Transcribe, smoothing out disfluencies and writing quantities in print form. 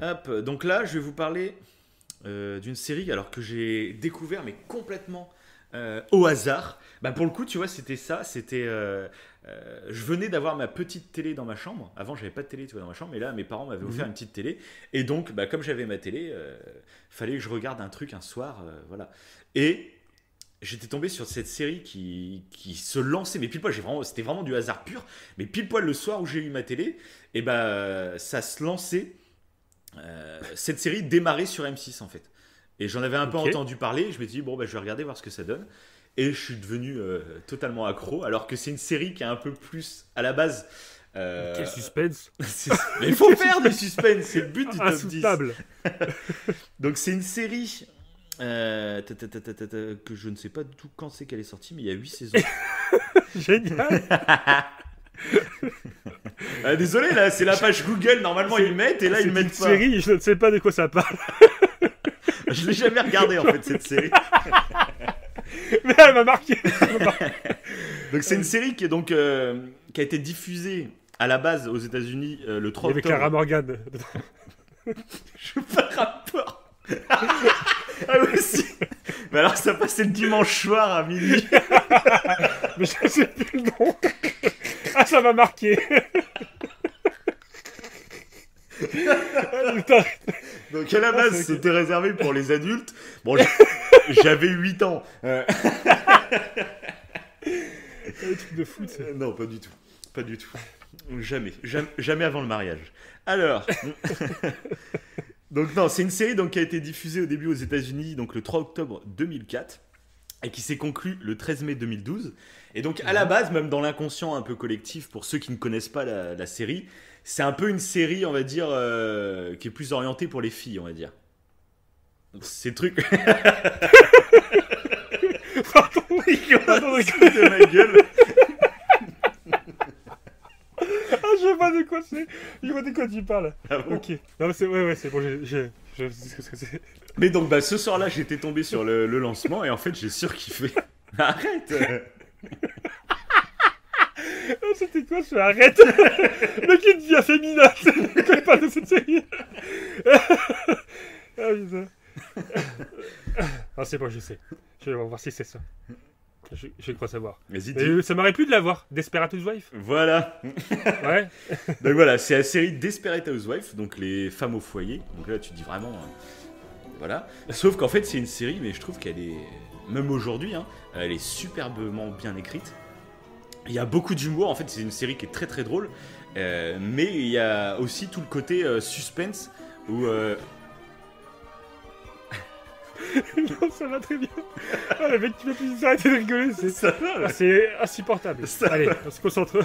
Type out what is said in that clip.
Hop, donc là, je vais vous parler d'une série alors que j'ai découvert, mais complètement au hasard. Bah, pour le coup, tu vois, c'était ça. Je venais d'avoir ma petite télé dans ma chambre. Avant, j'avais pas de télé, tu vois, dans ma chambre. Mais là, mes parents m'avaient offert Mhm. une petite télé. Et donc, bah, comme j'avais ma télé, fallait que je regarde un truc un soir. Voilà. Et j'étais tombé sur cette série qui se lançait. Mais pile poil, c'était vraiment du hasard pur. Mais pile poil, le soir où j'ai eu ma télé, et bah, ça se lançait. Cette série démarrait sur M6 en fait. Et j'en avais un peu Ok. entendu parler, je me suis dit, bon, bah, je vais regarder voir ce que ça donne. Et je suis devenu totalement accro, alors que c'est une série qui est un peu plus à la base. Quel euh, suspense. Mais il faut faire du suspense, c'est le but du top 10. Insoutenable. Donc c'est une série que je ne sais pas du tout quand c'est qu'elle est sortie, mais il y a 8 saisons. Génial. Désolé, là, c'est la page Google, normalement ils mettent, et là C'est ils une mettent pas. série, je ne sais pas de quoi ça parle. Je l'ai jamais regardé en fait, cette série. Mais elle m'a marqué. Donc c'est une série qui est donc qui a été diffusée à la base aux États-Unis le 3 Avec Clara octobre. Morgan. Je veux pas de rapport. Ah oui, si. Mais alors ça passait le dimanche soir à minuit. Mais je sais plus le nom. Ah, ça m'a marqué. Ah, putain. Donc à la base c'est ok. c'était réservé pour les adultes. Bon, j'avais 8 ans. Le truc de foot. Non, pas du tout. Pas du tout. Jamais. Jamais avant le mariage. Alors. Donc non, c'est une série donc, qui a été diffusée au début aux États-Unis donc le 3 octobre 2004 et qui s'est conclue le 13 mai 2012. Et donc à la base, même dans l'inconscient un peu collectif, pour ceux qui ne connaissent pas la série, c'est un peu une série, on va dire, qui est plus orientée pour les filles, on va dire. Donc, c'est le truc. Pardon. Pardon, de ma gueule. Ah, je vois de quoi c'est. Je vois de quoi tu parles. Ah bon. Ok. Non, mais c'est ouais, c'est bon. Je sais ce que c'est. Mais donc bah, ce soir-là, j'étais tombé sur le lancement et en fait, j'ai surkiffé. Arrête. Ah, c'était quoi ce arrête. Le kid devient féminin. Quand il parle de cette série. Ah putain. Ah, c'est bon, je sais. Je vais voir si c'est ça. Je crois savoir. Vas-y, Mais dis. ça m'aurait plu de la voir. Desperate Housewife. Voilà. Ouais. Donc voilà, c'est la série Desperate Housewives, donc les femmes au foyer. Donc là, tu dis vraiment, voilà. Sauf qu'en fait, c'est une série, mais je trouve qu'elle est, même aujourd'hui, hein, elle est superbement bien écrite. Il y a beaucoup d'humour. En fait, c'est une série qui est très très drôle, mais il y a aussi tout le côté suspense où Non, ça va très bien. Ah, le mec qui veut plus arrêter de rigoler, c'est ça va. ah, c'est insupportable. Ça Allez, on se concentre.